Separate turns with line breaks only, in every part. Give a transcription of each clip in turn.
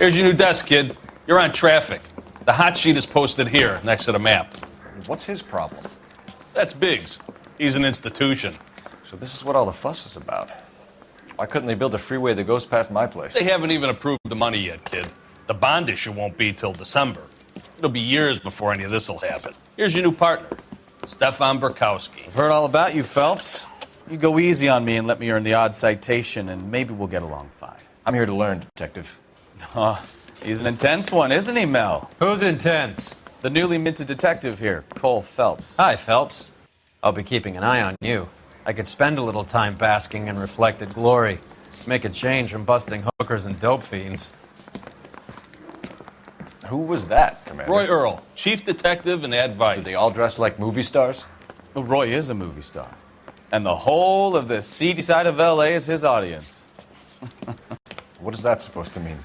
Here's your new desk, kid. You're on traffic. The hot sheet is posted here, next to the map.
What's his problem?
That's Biggs. He's an institution.
So this is what all the fuss is about. Why couldn't they build a freeway that goes past my place?
They haven't even approved the money yet, kid. The bond issue won't be till December. It'll be years before any of this will happen. Here's your new partner, Stefan Burkowski.
I've heard all about you, Phelps. You go easy on me and let me earn the odd citation, and maybe we'll get along fine.
I'm here to learn, Detective.
He's an intense one, isn't he, Mel?
Who's intense?
The newly minted detective here, Cole Phelps.
Hi, Phelps. I'll be keeping an eye on you. I could spend a little time basking in reflected glory. Make a change from busting hookers and dope fiends.
Who was that, Commander?
Roy Earl, chief detective and advice.
Do they all dress like movie stars?
Well, Roy is a movie star. And the whole of the seedy side of L.A. is his audience.
What is that supposed to mean?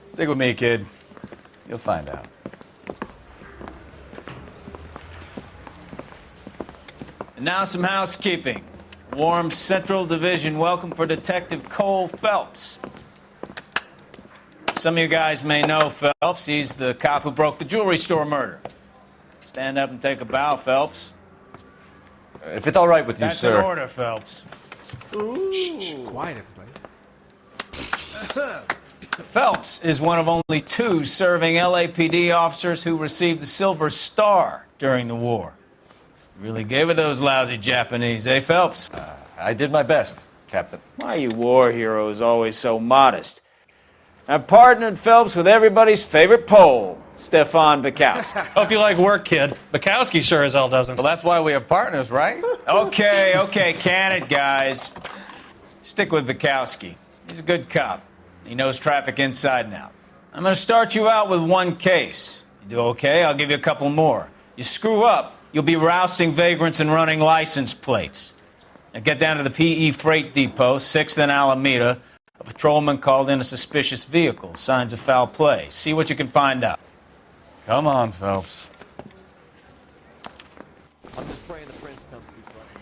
Stick with me, kid. You'll find out.
And now some housekeeping. Warm Central Division welcome for Detective Cole Phelps. Some of you guys may know Phelps. He's the cop who broke the jewelry store murder. Stand up and take a bow, Phelps.
If it's all right with you,
That's
sir.
an order, Phelps.
Shh, quiet, everybody.
Phelps is one of only 2 serving LAPD officers who received the Silver Star during the war. Really gave it those lousy Japanese, eh, Phelps?
I did my best, Captain.
Why are you war heroes always so modest? I've partnered Phelps with everybody's favorite Pole, Stefan Burkowski.
Hope you like work, kid. Bukowski sure as hell doesn't.
Well, that's why we have partners, right?
Okay, can it, guys? Stick with Bukowski. He's a good cop. He knows traffic inside and out. I'm going to start you out with 1 case. You do okay, I'll give you a couple more. You screw up, you'll be rousting vagrants and running license plates. Now get down to the PE Freight Depot, 6th and Alameda. A patrolman called in a suspicious vehicle. Signs of foul play. See what you can find out.
Come on, Phelps.
I'm just praying the prince comes before I can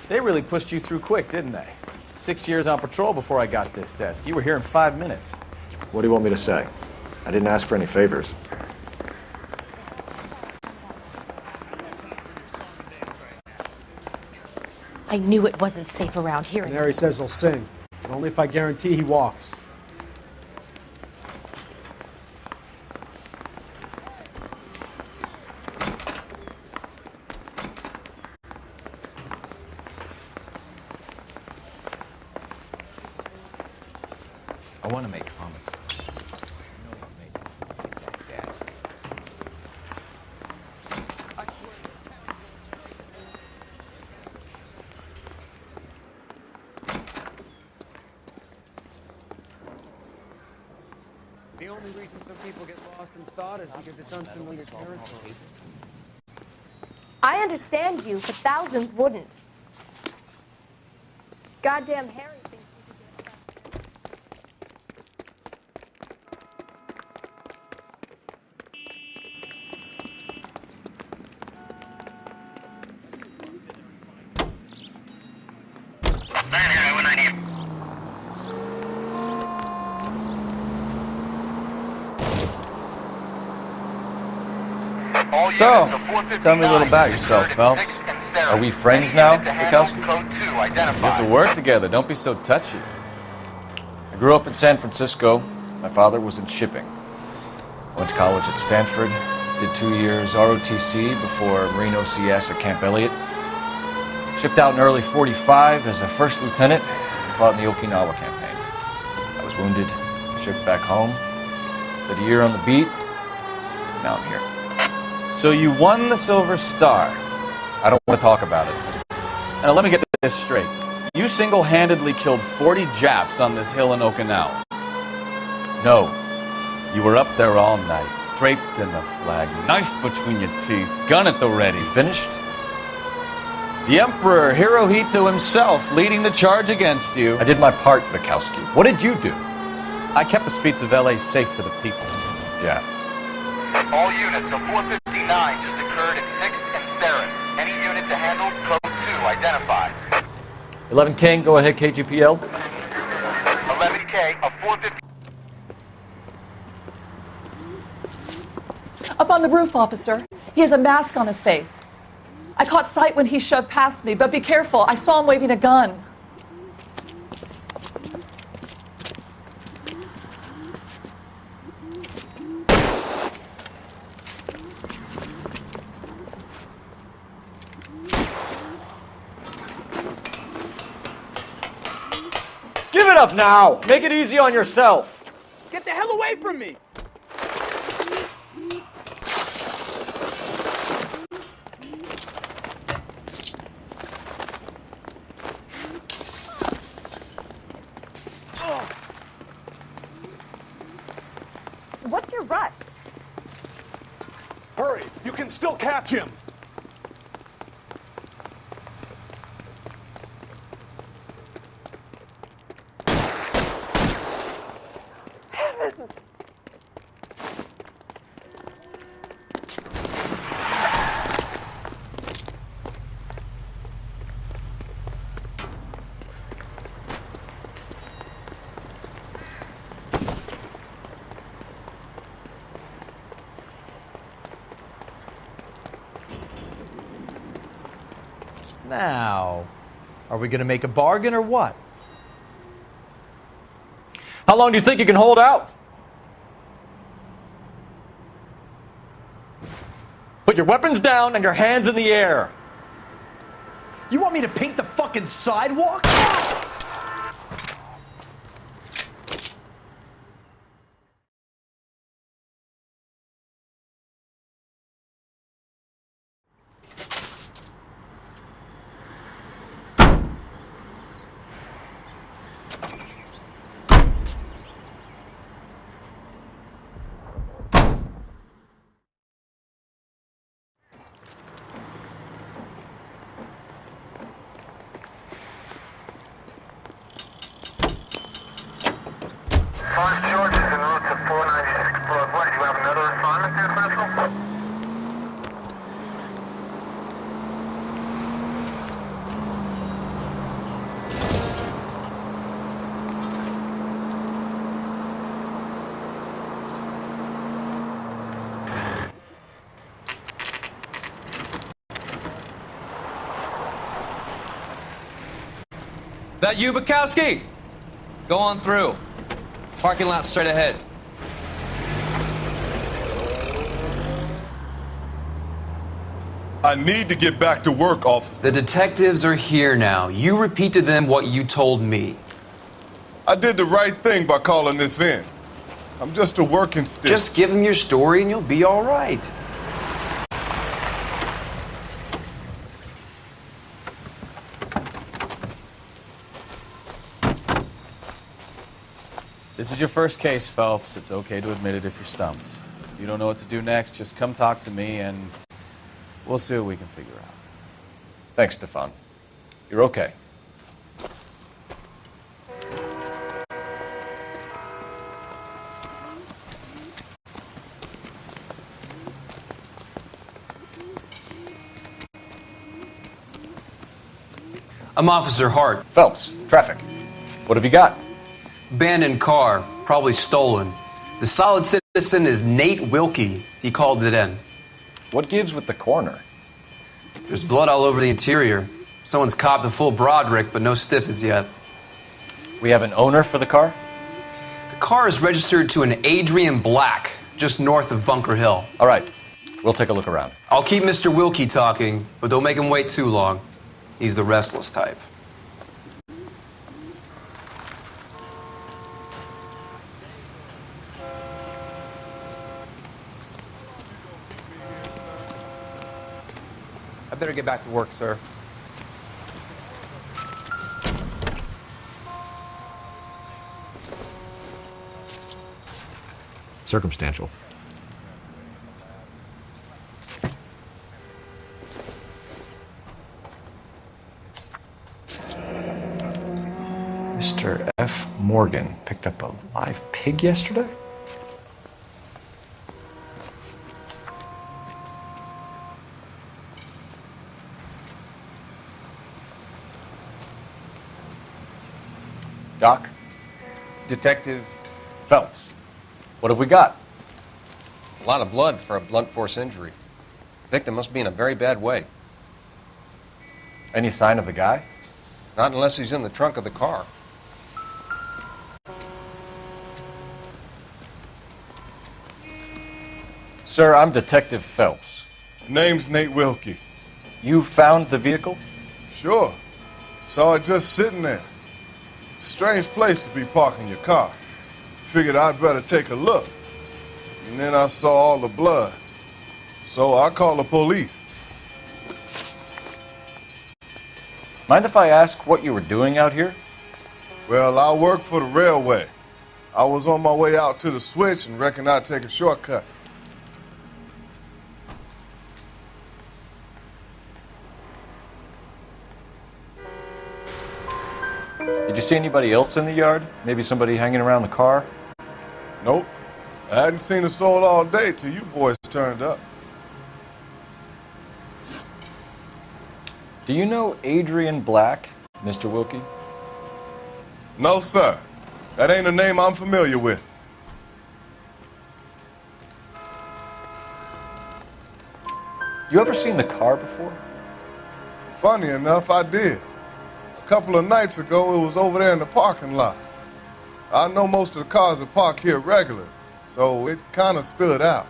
They really pushed you through quick, didn't they? 6 years on patrol before I got this desk. You were here in 5 minutes.
What do you want me to say? I didn't ask for any favors.
I knew it wasn't safe around here.
Mary says he'll sing, but only if I guarantee he walks.
I want to make promises. You know what made me take that desk?
The only reason some people get lost in thought is because it's unfamiliar territory.
I understand you, but thousands wouldn't. Goddamn Harry thinks you could get
So, tell me a little about yourself, Phelps.
Are we friends now, Bukowski?
We have to work together. Don't be so touchy.
I grew up in San Francisco. My father was in shipping. Went to college at Stanford. Did 2 years ROTC before Marine OCS at Camp Elliott. Shipped out in early '45 as a first lieutenant and fought in the Okinawa campaign. I was wounded, shipped back home. Did a year on the beat. Now I'm here.
So you won the Silver Star.
I don't want to talk about it.
Now let me get this straight. You single-handedly killed 40 Japs on this hill in Okinawa.
No.
You were up there all night, draped in the flag, knife between your teeth, gun at the ready.
Finished?
The Emperor Hirohito himself leading the charge against you.
I did my part, Bukowski. What did you do?
I kept the streets of L.A. safe for the people.
Yeah.
All units, a 459 just occurred at 6th and Saris. Any unit to handle, code 2 identified.
11 King, go ahead, KGPL.
11K, a 450.
Up on the roof, officer. He has a mask on his face. I caught sight when he shoved past me, but be careful. I saw him waving a gun.
Give it up now! Make it easy on yourself!
Get the hell away from me!
What's your rush?
Hurry! You can still catch him!
Now, are we going to make a bargain or what?
How long do you think you can hold out? Put your weapons down and your hands in the air.
You want me to paint the fucking sidewalk?
First George is en route to 496 Broadway. You have another assignment there, Central?
That you, Bukowski? Go on through. Parking lot straight ahead.
I need to get back to work, officer.
The detectives are here now. You repeat to them what you told me.
I did the right thing by calling this in. I'm just a working stick.
Just give them your story and you'll be all right.
This is your first case, Phelps. It's okay to admit it if you're stumped. If you don't know what to do next, just come talk to me and we'll see what we can figure out.
Thanks, Stefan. You're okay.
I'm Officer Hart.
Phelps, traffic. What have you got?
Abandoned car, probably stolen. The solid citizen is Nate Wilkie. He called it in.
What gives with the coroner?
There's blood all over the interior. Someone's copped the full Broderick, but no stiff as yet.
We have an owner for the car?
The car is registered to an Adrian Black, just north of Bunker Hill.
All right, we'll take a look around.
I'll keep Mr. Wilkie talking, but don't make him wait too long. He's the restless type.
I better get back to work, sir.
Circumstantial.
Mr. F. Morgan picked up a live pig yesterday? Doc?
Detective,
Phelps. What have we got?
a lot of blood for a blunt force injury. The victim must be in a very bad way.
Any sign of the guy?
Not unless he's in the trunk of the car.
Sir, I'm Detective Phelps.
Name's Nate Wilkie.
You found the vehicle?
Sure. Saw it just sitting there. Strange place to be parking your car. Figured I'd better take a look. And then I saw all the blood. So I called the police.
Mind if I ask what you were doing out here?
Well, I work for the railway. I was on my way out to the switch and reckoned I'd take a shortcut.
Did you see anybody else in the yard? Maybe somebody hanging around the car?
Nope. I hadn't seen a soul all day till you boys turned up.
Do you know Adrian Black, Mr. Wilkie?
No, sir. That ain't a name I'm familiar with.
You ever seen the car before?
Funny enough, I did. A couple of nights ago, it was over there in the parking lot. I know most of the cars are parked here regular, so it kind of stood out.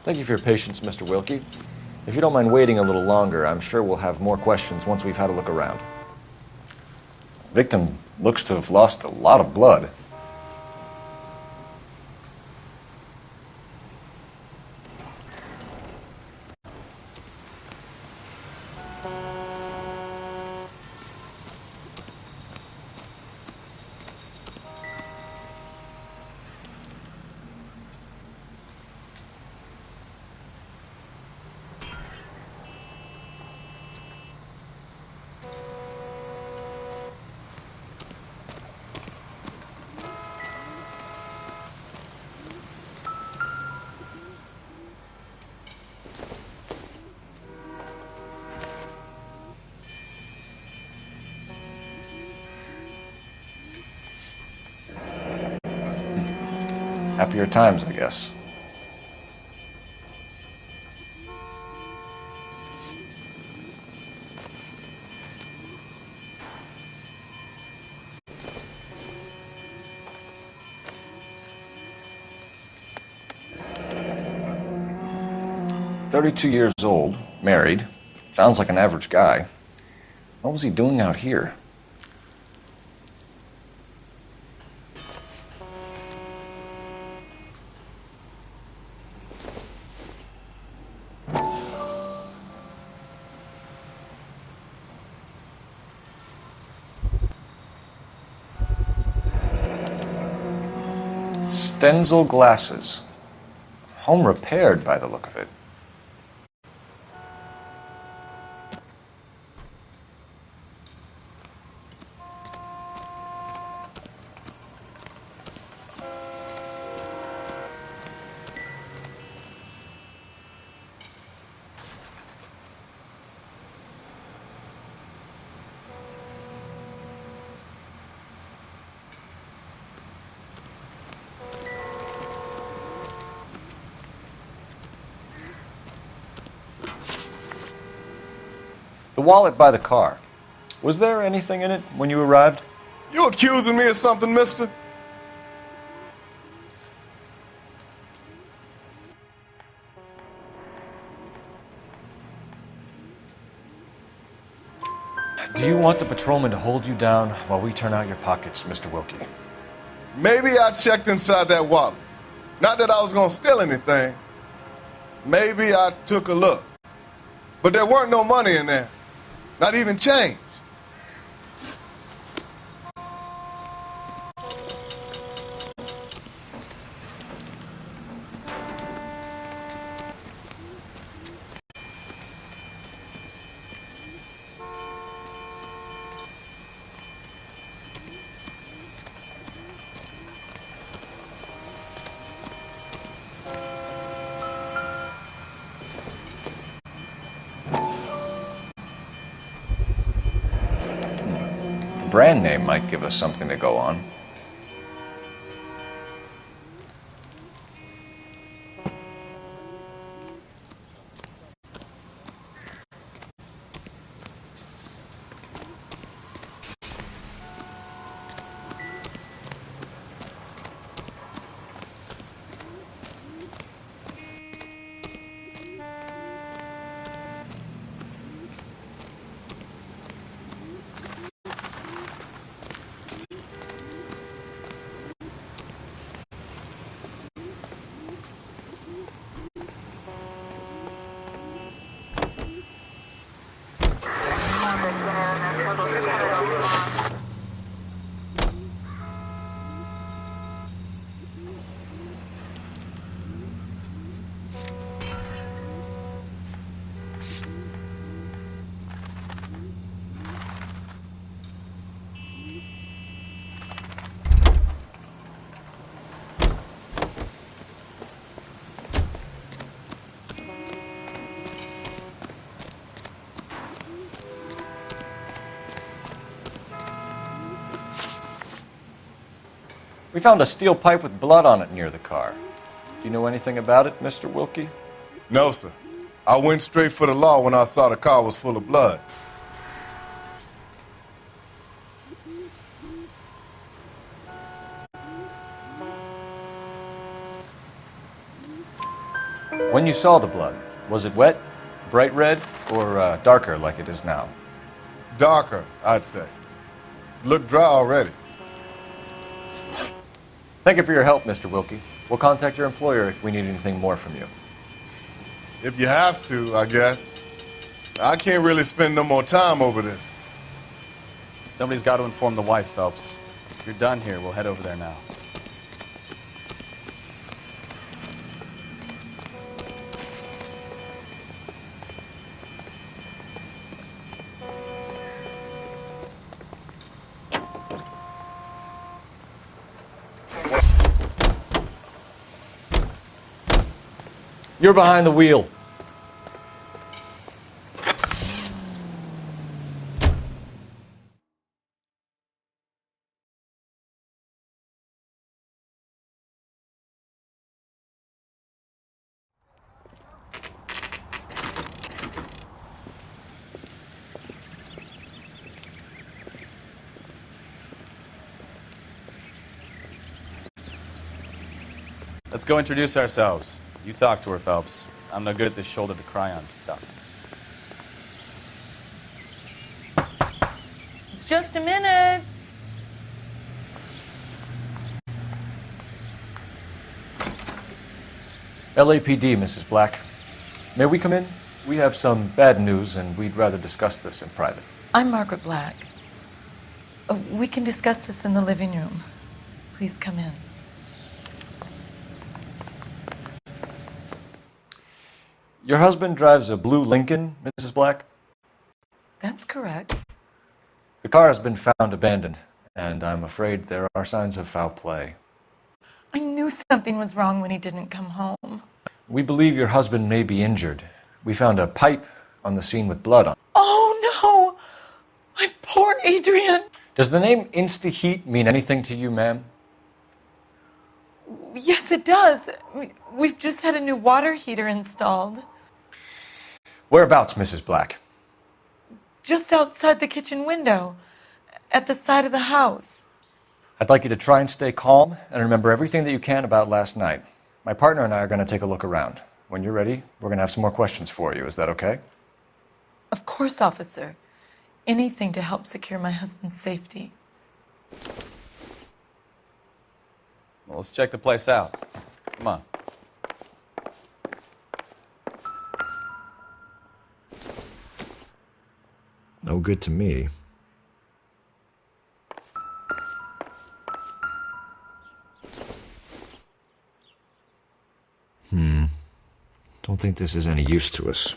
Thank you for your patience, Mr. Wilkie. If you don't mind waiting a little longer, I'm sure we'll have more questions once we've had a look around. The victim looks to have lost a lot of blood. Happier times, I guess. "32 years old, married. Sounds like an average guy. What was he doing out here?" Stenzel glasses. Home repaired by the look of it. The wallet by the car. Was there anything in it when you arrived?
You accusing me of something, mister?
Do you want the patrolman to hold you down while we turn out your pockets, Mr. Wilkie?
Maybe I checked inside that wallet. Not that I was gonna steal anything. Maybe I took a look. But there weren't no money in there. Not even change.
brand name might give us something to go on. We found a steel pipe with blood on it near the car. Do you know anything about it, Mr. Wilkie?
No, sir. I went straight for the law when I saw the car was full of blood.
When you saw the blood, was it wet, bright red, or darker like it is now?
Darker, I'd say. Looked dry already.
Thank you for your help, Mr. Wilkie. We'll contact your employer if we need anything more from you.
If you have to, I guess. I can't really spend no more time over this.
Somebody's got to inform the wife, Phelps. If you're done here, we'll head over there now.
You're behind the wheel.
Let's go introduce ourselves. You talk to her, Phelps. I'm no good at this shoulder to cry on stuff.
Just a minute.
LAPD, Mrs. Black. May we come in? We have some bad news, and we'd rather discuss this in private.
I'm Margaret Black. We can discuss this in the living room. Please come in.
Your husband drives a blue Lincoln, Mrs. Black?
That's correct.
The car has been found abandoned, and I'm afraid there are signs of foul play.
I knew something was wrong when he didn't come home.
We believe your husband may be injured. We found a pipe on the scene with blood on it.
Oh, no! My poor Adrian!
Does the name Insta-Heat mean anything to you, ma'am?
Yes, it does. We've just had a new water heater installed.
Whereabouts, Mrs. Black?
Just outside the kitchen window, at the side of the house.
I'd like you to try and stay calm and remember everything that you can about last night. My partner and I are going to take a look around. When you're ready, we're going to have some more questions for you. Is that okay?
Of course, officer. Anything to help secure my husband's safety.
Well, let's check the place out. Come on.
No good to me. Don't think this is any use to us.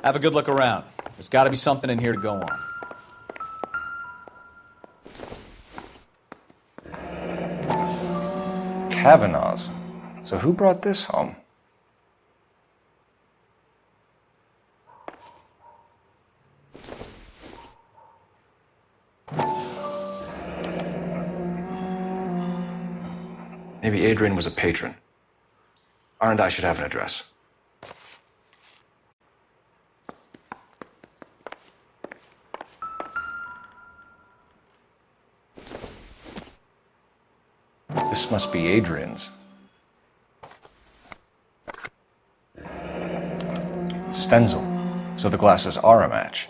Have a good look around. There's got to be something in here to go on.
Kavanaughs. So who brought this home? Maybe Adrian was a patron. R&I should have an address. This must be Adrian's. Stenzel. So the glasses are a match.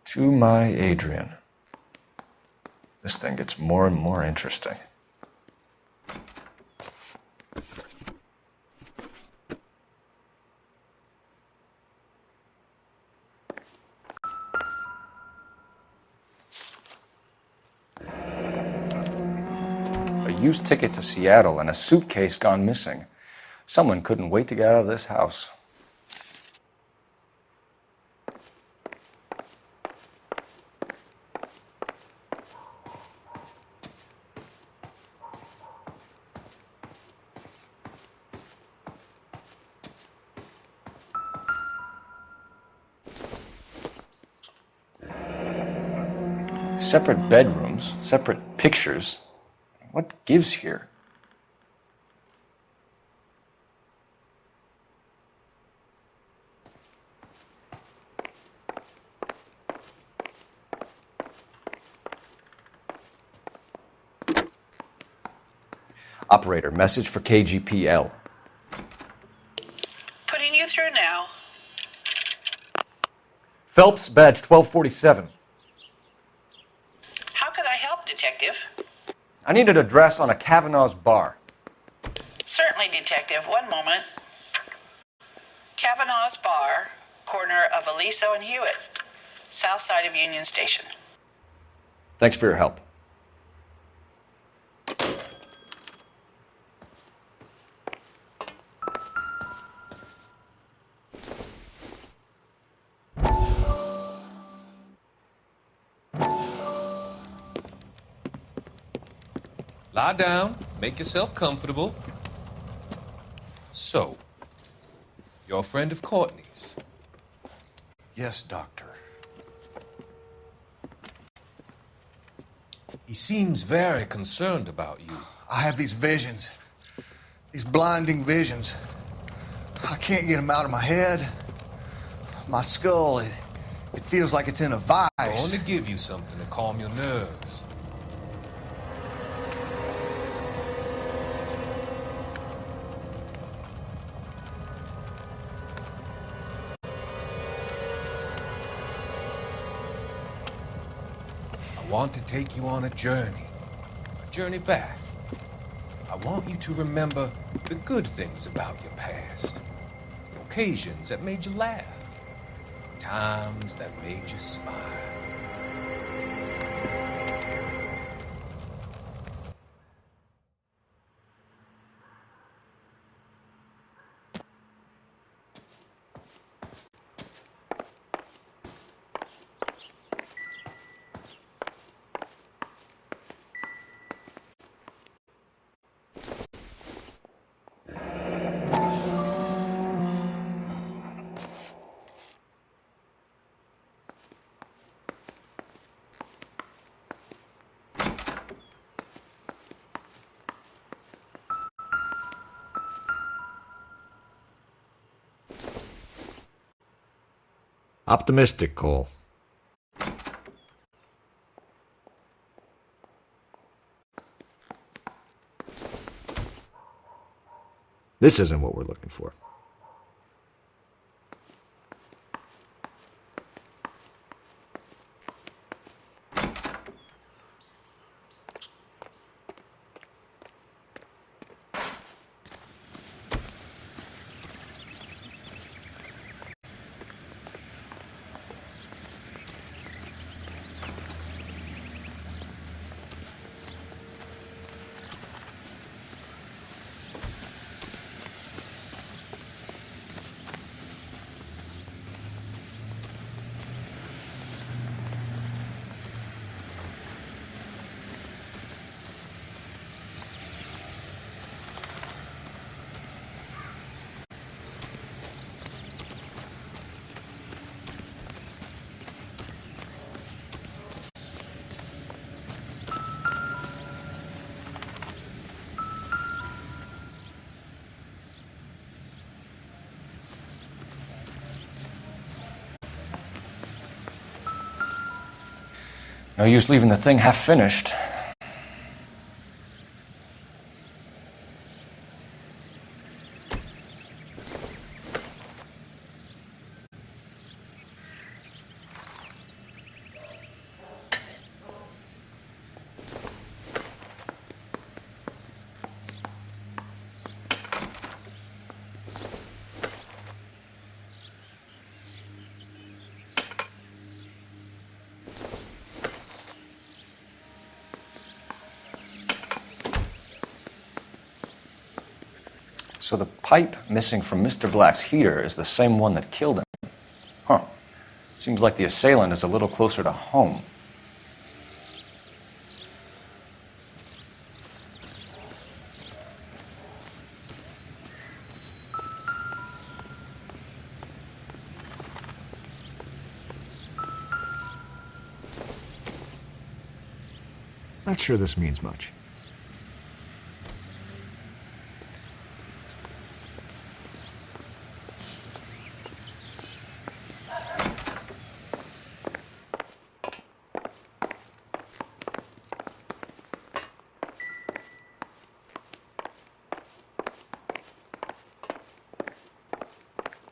To my Adrian. This thing gets more and more interesting. A used ticket to Seattle and a suitcase gone missing. Someone couldn't wait to get out of this house. Separate bedrooms, separate pictures. What gives here? Operator, message for KGPL.
Putting you through now.
Phelps, badge 1247.
How could I help, Detective?
I need an address on a Kavanaugh's bar.
Certainly, Detective. One moment. Kavanaugh's Bar, corner of Aliso and Hewitt, south side of Union Station.
Thanks for your help.
Lie down, make yourself comfortable. So, you're a friend of Courtney's?
Yes, Doctor.
He seems very concerned about you.
I have these visions. These blinding visions. I can't get them out of my head. My skull, it feels like it's in a vice.
I want to give you something to calm your nerves. I want to take you on a journey back. I want you to remember the good things about your past, the occasions that made you laugh, times that made you smile.
Optimistic, Cole. This isn't what we're looking for. No use leaving the thing half finished. So the pipe missing from Mr. Black's heater is the same one that killed him. Huh. Seems like the assailant is a little closer to home.
Not sure this means much.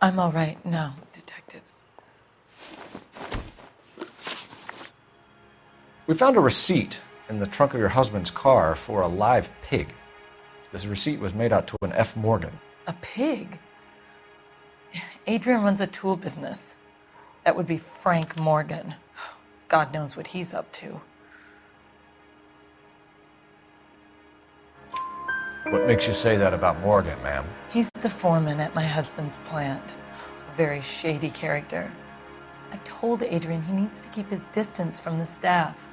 I'm all right now, detectives.
We found a receipt in the trunk of your husband's car for a live pig. This receipt was made out to an F. Morgan.
A pig? Adrian runs a tool business. That would be Frank Morgan. God knows what he's up to.
What makes you say that about Morgan, ma'am?
He's the foreman at my husband's plant. A very shady character. I've told Adrian he needs to keep his distance from the staff.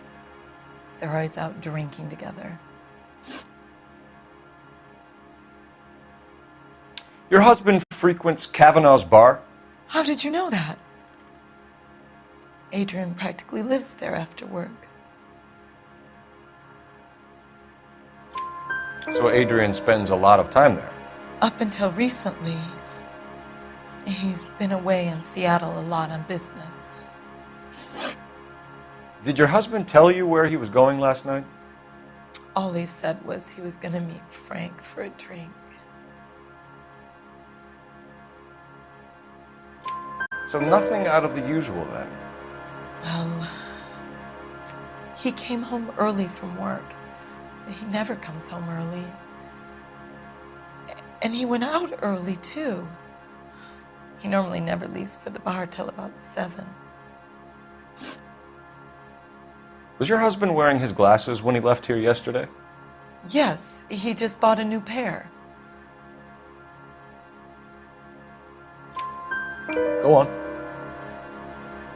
They're always out drinking together.
Your husband frequents Kavanaugh's bar?
How did you know that? Adrian practically lives there after work.
So Adrian spends a lot of time there?
Up until recently, he's been away in Seattle a lot on business.
Did your husband tell you where he was going last night?
All he said was he was going to meet Frank for a drink.
So nothing out of the usual then?
Well, he came home early from work. He never comes home early. And he went out early, too. He normally never leaves for the bar till about 7.
Was your husband wearing his glasses when he left here yesterday?
Yes, he just bought a new pair.
Go on.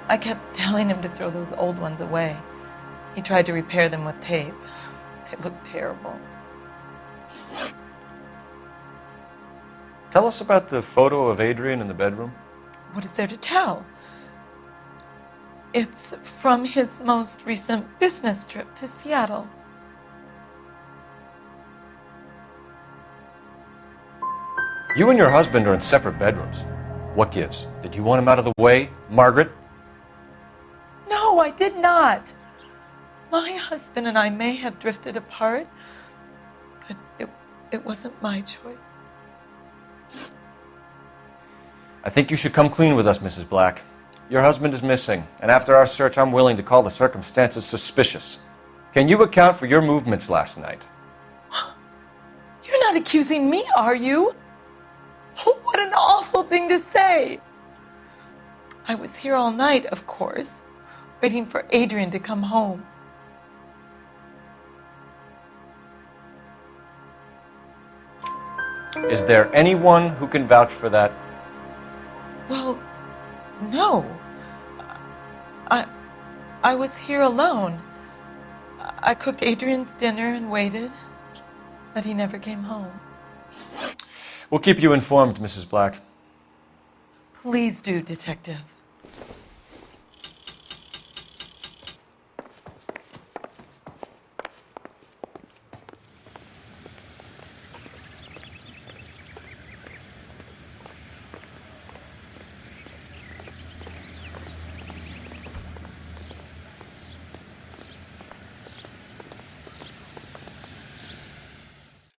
I kept telling him to throw those old ones away. He tried to repair them with tape. They look terrible.
Tell us about the photo of Adrian in the bedroom.
What is there to tell? It's from his most recent business trip to Seattle.
You and your husband are in separate bedrooms. What gives? Did you want him out of the way, Margaret?
No, I did not. My husband and I may have drifted apart, but it wasn't my choice.
I think you should come clean with us, Mrs. Black. Your husband is missing, and after our search, I'm willing to call the circumstances suspicious. Can you account for your movements last night?
You're not accusing me, are you? What an awful thing to say. I was here all night, of course, waiting for Adrian to come home.
Is there anyone who can vouch for that?
Well, no. I was here alone. I cooked Adrian's dinner and waited, but he never came home.
We'll keep you informed, Mrs. Black.
Please do, Detective.